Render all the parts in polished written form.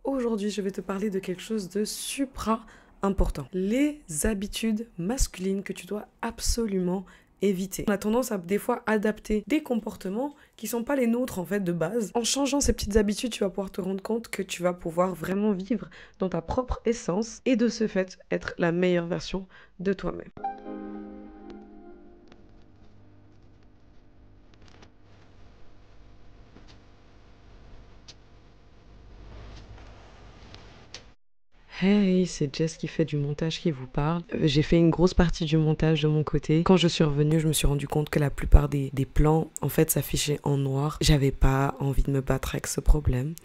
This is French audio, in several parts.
aujourd'hui, je vais te parler de quelque chose de supra important. Les habitudes masculines que tu dois absolument éviter. On a tendance à des fois adapter des comportements qui sont pas les nôtres en fait de base. En changeant ces petites habitudes, tu vas pouvoir te rendre compte que tu vas pouvoir vraiment vivre dans ta propre essence et de ce fait être la meilleure version de toi-même. Hey, c'est Jess qui fait du montage qui vous parle. J'ai fait une grosse partie du montage de mon côté. Quand je suis revenue, je me suis rendu compte que la plupart des plans, en fait, s'affichaient en noir. J'avais pas envie de me battre avec ce problème.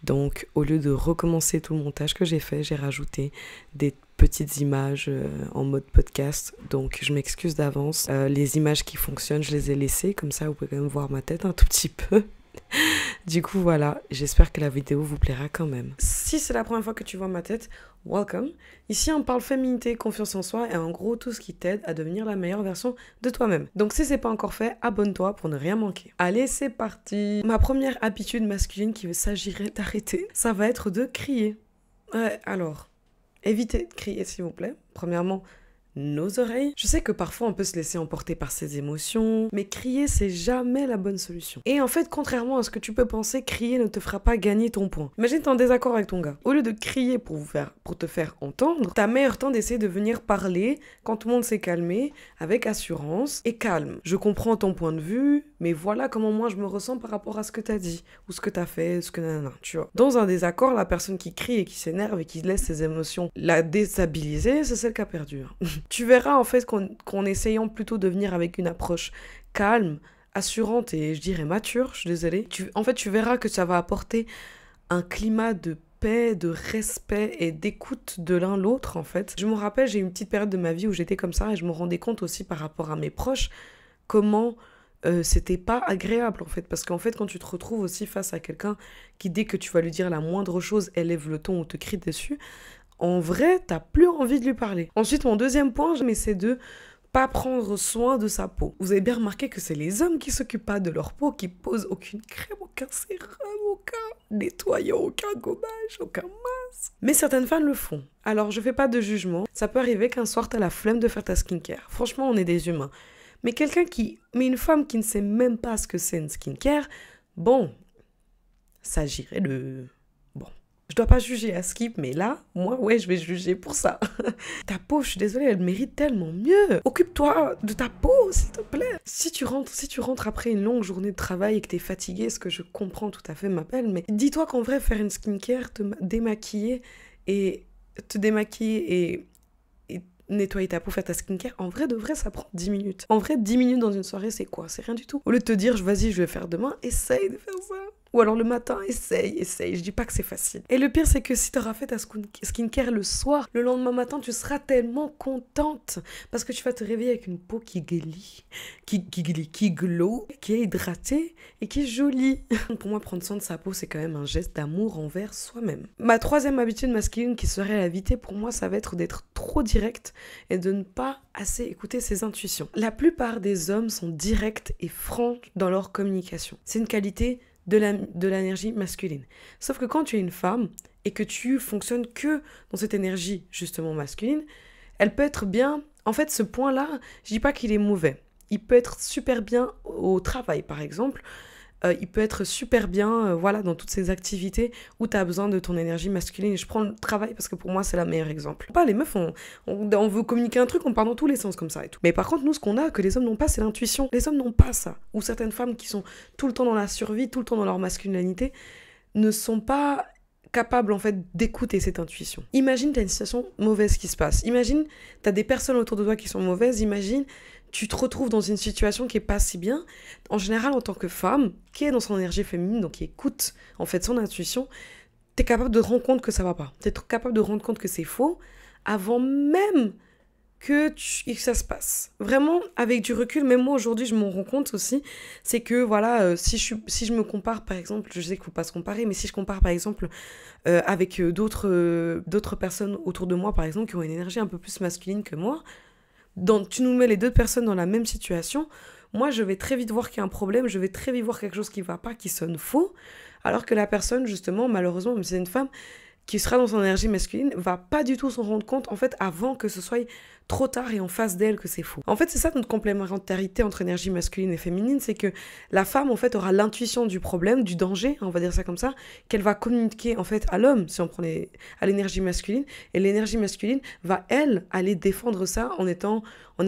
Donc, au lieu de recommencer tout le montage que j'ai fait, j'ai rajouté des petites images en mode podcast. Donc, je m'excuse d'avance. Les images qui fonctionnent, je les ai laissées. Comme ça, vous pouvez quand même voir ma tête un tout petit peu. Du coup, voilà, j'espère que la vidéo vous plaira quand même. Si c'est la première fois que tu vois ma tête, welcome. Ici, on parle féminité, confiance en soi et en gros, tout ce qui t'aide à devenir la meilleure version de toi-même. Donc, si c'est pas encore fait, abonne-toi pour ne rien manquer. Allez, c'est parti. Ma première habitude masculine qu'il s'agirait d'arrêter, ça va être de crier. Ouais, alors, évitez de crier, s'il vous plaît. Premièrement, nos oreilles. Je sais que parfois on peut se laisser emporter par ses émotions, mais crier c'est jamais la bonne solution. Et en fait, contrairement à ce que tu peux penser, crier ne te fera pas gagner ton point. Imagine t'es en désaccord avec ton gars. Au lieu de crier pour te faire entendre, t'as meilleur temps d'essayer de venir parler quand tout le monde s'est calmé, avec assurance et calme. Je comprends ton point de vue, mais voilà comment moi je me ressens par rapport à ce que t'as dit, ou ce que t'as fait, ce que nanana, tu vois. Dans un désaccord, la personne qui crie et qui s'énerve et qui laisse ses émotions la déstabiliser, c'est celle qui a perdu. Tu verras en fait qu'en essayant plutôt de venir avec une approche calme, assurante et je dirais mature, je suis désolée, tu verras que ça va apporter un climat de paix, de respect et d'écoute de l'un l'autre en fait. Je me rappelle, j'ai eu une petite période de ma vie où j'étais comme ça et je me rendais compte aussi par rapport à mes proches comment c'était pas agréable en fait, parce qu'en fait quand tu te retrouves aussi face à quelqu'un qui dès que tu vas lui dire la moindre chose élève le ton ou te crie dessus, en vrai, t'as plus envie de lui parler. Ensuite, mon deuxième point, c'est de pas prendre soin de sa peau. Vous avez bien remarqué que c'est les hommes qui s'occupent pas de leur peau, qui posent aucune crème, aucun sérum, aucun nettoyant, aucun gommage, aucun masque. Mais certaines femmes le font. Alors, je fais pas de jugement. Ça peut arriver qu'un soir, t'as la flemme de faire ta skincare. Franchement, on est des humains. Mais une femme qui ne sait même pas ce que c'est une skincare, bon, s'agirait de... Je dois pas juger à skip, mais là, moi, ouais, je vais juger pour ça. Ta peau, je suis désolée, elle mérite tellement mieux. Occupe-toi de ta peau, s'il te plaît. Si tu rentres après une longue journée de travail et que t'es fatiguée, ce que je comprends tout à fait, m'appelle, mais dis-toi qu'en vrai, faire une skincare, te démaquiller et nettoyer ta peau, faire ta skincare, en vrai de vrai, ça prend 10 minutes. En vrai, 10 minutes dans une soirée, c'est quoi? C'est rien du tout. Au lieu de te dire, vas-y, je vais faire demain, essaye de faire ça. Ou alors le matin, essaye. Je dis pas que c'est facile. Et le pire, c'est que si t'auras fait ta skincare le soir, le lendemain matin, tu seras tellement contente. Parce que tu vas te réveiller avec une peau qui glit, qui glow, qui est hydratée et qui est jolie. Pour moi, prendre soin de sa peau, c'est quand même un geste d'amour envers soi-même. Ma troisième habitude masculine qui serait à éviter, pour moi, ça va être d'être trop direct et de ne pas assez écouter ses intuitions. La plupart des hommes sont directs et francs dans leur communication. C'est une qualité de l'énergie masculine. Sauf que quand tu es une femme et que tu fonctionnes que dans cette énergie justement masculine, elle peut être bien... En fait, ce point-là, je dis pas qu'il est mauvais. Il peut être super bien au travail, par exemple. Il peut être super bien dans toutes ces activités où tu as besoin de ton énergie masculine. Et je prends le travail parce que pour moi, c'est le meilleur exemple. Pas les meufs, on veut communiquer un truc, on part dans tous les sens comme ça et tout. Mais par contre, nous, ce qu'on a, que les hommes n'ont pas, c'est l'intuition. Les hommes n'ont pas ça. Ou certaines femmes qui sont tout le temps dans la survie, tout le temps dans leur masculinité, ne sont pas capables en fait d'écouter cette intuition. Imagine, tu as une situation mauvaise qui se passe. Imagine, tu as des personnes autour de toi qui sont mauvaises. Imagine, tu te retrouves dans une situation qui est pas si bien. En général, en tant que femme, qui est dans son énergie féminine, donc qui écoute en fait son intuition, t'es capable de te rendre compte que ça va pas. T'es capable de te rendre compte que c'est faux avant même que ça se passe. Vraiment, avec du recul, même moi aujourd'hui, je m'en rends compte aussi, c'est que voilà, si je me compare par exemple, je sais qu'il faut pas se comparer, mais si je compare par exemple avec d'autres personnes autour de moi, par exemple, qui ont une énergie un peu plus masculine que moi, tu nous mets les deux personnes dans la même situation, moi je vais très vite voir qu'il y a un problème, je vais très vite voir quelque chose qui va pas, qui sonne faux, alors que la personne justement, malheureusement, même si c'est une femme, qui sera dans son énergie masculine, va pas du tout s'en rendre compte, en fait, avant que ce soit trop tard et en face d'elle que c'est faux. En fait, c'est ça notre complémentarité entre énergie masculine et féminine, c'est que la femme, en fait, aura l'intuition du problème, du danger, on va dire ça comme ça, qu'elle va communiquer, en fait, à l'homme, si on prend à l'énergie masculine, et l'énergie masculine va, elle, aller défendre ça en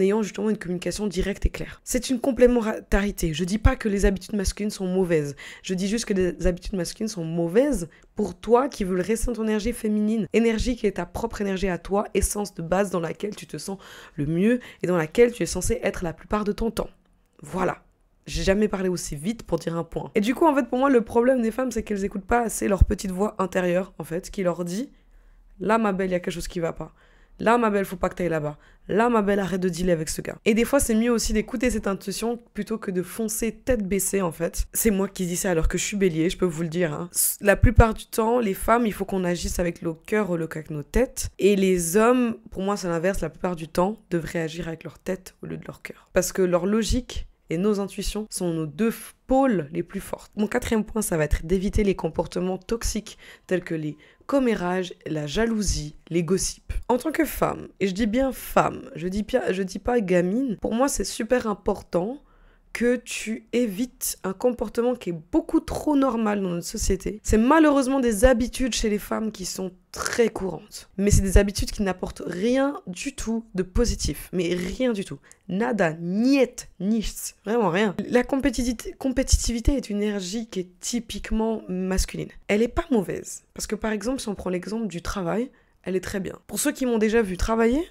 ayant justement une communication directe et claire. C'est une complémentarité. Je dis pas que les habitudes masculines sont mauvaises. Je dis juste que les habitudes masculines sont mauvaises pour toi qui veux rester dans ton énergie féminine. Énergie qui est ta propre énergie à toi, essence de base dans laquelle tu te sens le mieux et dans laquelle tu es censé être la plupart de ton temps. Voilà. J'ai jamais parlé aussi vite pour dire un point. Et du coup, en fait, pour moi, le problème des femmes, c'est qu'elles écoutent pas assez leur petite voix intérieure, en fait, qui leur dit « Là, ma belle, il y a quelque chose qui va pas. Là, ma belle, faut pas que t'ailles là-bas. Là, ma belle, arrête de dealer avec ce gars. » Et des fois, c'est mieux aussi d'écouter cette intuition plutôt que de foncer tête baissée, en fait. C'est moi qui dis ça alors que je suis bélier, je peux vous le dire. Hein. La plupart du temps, les femmes, il faut qu'on agisse avec le cœur au lieu qu'avec nos têtes. Et les hommes, pour moi, c'est l'inverse, la plupart du temps, devraient agir avec leur tête au lieu de leur cœur. Parce que leur logique et nos intuitions sont nos deux pôles les plus fortes. Mon 4e point, ça va être d'éviter les comportements toxiques tels que les commérages, la jalousie, les gossips. En tant que femme, et je dis bien femme, je dis pas gamine, pour moi c'est super important que tu évites un comportement qui est beaucoup trop normal dans notre société. C'est malheureusement des habitudes chez les femmes qui sont très courantes. Mais c'est des habitudes qui n'apportent rien du tout de positif. Mais rien du tout. Nada, niet, nichts. Vraiment rien. La compétitivité est une énergie qui est typiquement masculine. Elle est pas mauvaise. Parce que par exemple, si on prend l'exemple du travail, elle est très bien. Pour ceux qui m'ont déjà vu travailler,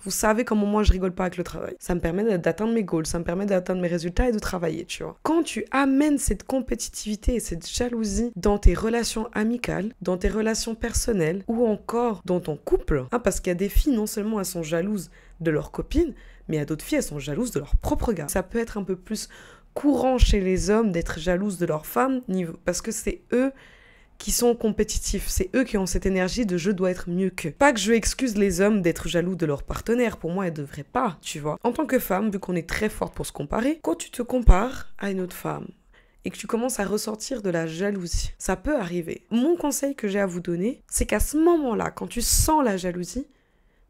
vous savez comment moi je rigole pas avec le travail. Ça me permet d'atteindre mes goals, ça me permet d'atteindre mes résultats et de travailler, tu vois. Quand tu amènes cette compétitivité et cette jalousie dans tes relations amicales, dans tes relations personnelles ou encore dans ton couple, hein, parce qu'il y a des filles, non seulement elles sont jalouses de leurs copines, mais il y a d'autres filles, elles sont jalouses de leur propre gars. Ça peut être un peu plus courant chez les hommes d'être jalouses de leurs femmes, parce que c'est eux qui sont compétitifs. C'est eux qui ont cette énergie de « je dois être mieux qu'eux ». Pas que je excuse les hommes d'être jaloux de leur partenaire, pour moi, elles devraient pas, tu vois. En tant que femme, vu qu'on est très forte pour se comparer, quand tu te compares à une autre femme et que tu commences à ressentir de la jalousie, ça peut arriver. Mon conseil que j'ai à vous donner, c'est qu'à ce moment-là, quand tu sens la jalousie,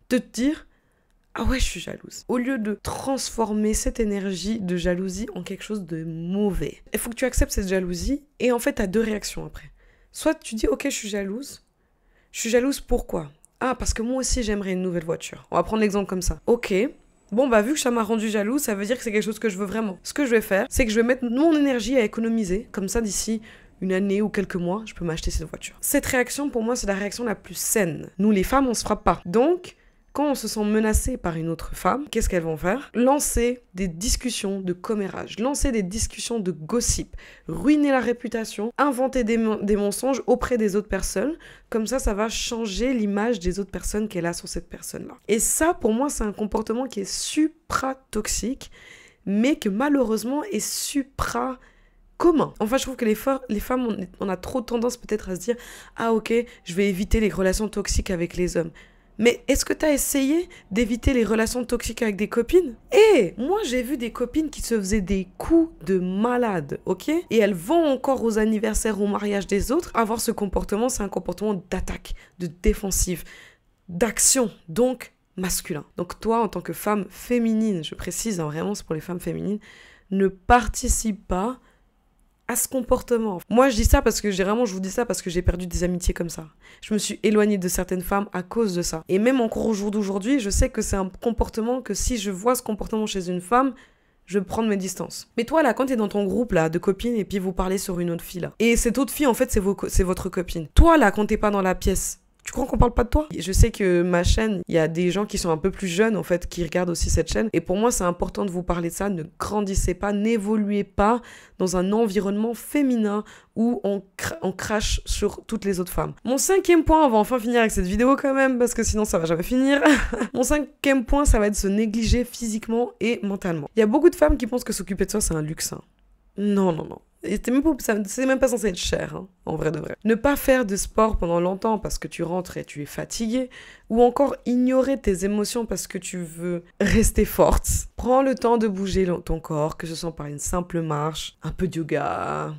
de te dire « ah ouais, je suis jalouse ». Au lieu de transformer cette énergie de jalousie en quelque chose de mauvais. Il faut que tu acceptes cette jalousie et en fait, tu as 2 réactions après. Soit tu dis, ok, je suis jalouse. Je suis jalouse pourquoi? Ah, parce que moi aussi, j'aimerais une nouvelle voiture. On va prendre l'exemple comme ça. Ok, bon, bah vu que ça m'a rendu jalouse, ça veut dire que c'est quelque chose que je veux vraiment. Ce que je vais faire, c'est que je vais mettre mon énergie à économiser. Comme ça, d'ici une année ou quelques mois, je peux m'acheter cette voiture. Cette réaction, pour moi, c'est la réaction la plus saine. Nous, les femmes, on se frappe pas. Donc, quand on se sent menacé par une autre femme, qu'est-ce qu'elles vont faire? Lancer des discussions de commérage, lancer des discussions de gossip, ruiner la réputation, inventer des mensonges auprès des autres personnes. Comme ça va changer l'image des autres personnes qu'elle a sur cette personne-là. Et ça, pour moi, c'est un comportement qui est supra-toxique, mais que malheureusement est supra commun. Enfin, je trouve que les femmes, on a trop tendance peut-être à se dire « ah ok, je vais éviter les relations toxiques avec les hommes ». Mais est-ce que t'as essayé d'éviter les relations toxiques avec des copines? Moi j'ai vu des copines qui se faisaient des coups de malade, ok? Et elles vont encore aux anniversaires, au mariage des autres. Avoir ce comportement, c'est un comportement d'attaque, de défensive, d'action, donc masculin. Donc toi, en tant que femme féminine, je précise, hein, vraiment c'est pour les femmes féminines, ne participe pas à ce comportement. Moi, je dis ça parce que je vous dis ça parce que j'ai perdu des amitiés comme ça. Je me suis éloignée de certaines femmes à cause de ça. Et même encore au jour d'aujourd'hui, je sais que c'est un comportement que si je vois ce comportement chez une femme, je vais prendre mes distances. Mais toi, là, quand t'es dans ton groupe, là, de copines, et puis vous parlez sur une autre fille, là, et cette autre fille, en fait, c'est votre copine. Toi, là, quand t'es pas dans la pièce, tu crois qu'on parle pas de toi? Je sais que ma chaîne, il y a des gens qui sont un peu plus jeunes, en fait, qui regardent aussi cette chaîne. Et pour moi, c'est important de vous parler de ça. Ne grandissez pas, n'évoluez pas dans un environnement féminin où on crache sur toutes les autres femmes. Mon 5e point, on va enfin finir avec cette vidéo quand même, parce que sinon ça va jamais finir. Mon 5e point, ça va être se négliger physiquement et mentalement. Il y a beaucoup de femmes qui pensent que s'occuper de soi, c'est un luxe. Hein. Non, non, non. Et c'est même pas censé être cher, hein, en vrai de vrai. Ne pas faire de sport pendant longtemps parce que tu rentres et tu es fatigué, ou encore ignorer tes émotions parce que tu veux rester forte. Prends le temps de bouger ton corps, que ce soit par une simple marche, un peu de yoga,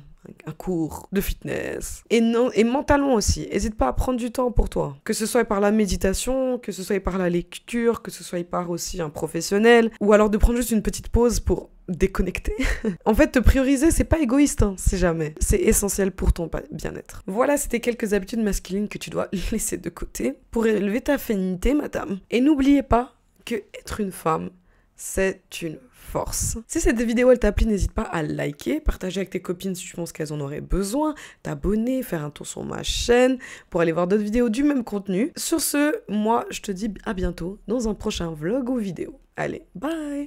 un cours de fitness. Et mentalement aussi. N'hésite pas à prendre du temps pour toi. Que ce soit par la méditation, que ce soit par la lecture, que ce soit par aussi un professionnel, ou alors de prendre juste une petite pause pour déconnecter. En fait, te prioriser, c'est pas égoïste, hein, c'est jamais. C'est essentiel pour ton bien-être. Voilà, c'était quelques habitudes masculines que tu dois laisser de côté pour élever ta féminité, madame. Et n'oubliez pas que être une femme, c'est une force. Si cette vidéo elle t'a plu, n'hésite pas à liker, partager avec tes copines si tu penses qu'elles en auraient besoin, t'abonner, faire un tour sur ma chaîne pour aller voir d'autres vidéos du même contenu. Sur ce, moi je te dis à bientôt dans un prochain vlog ou vidéo. Allez, bye!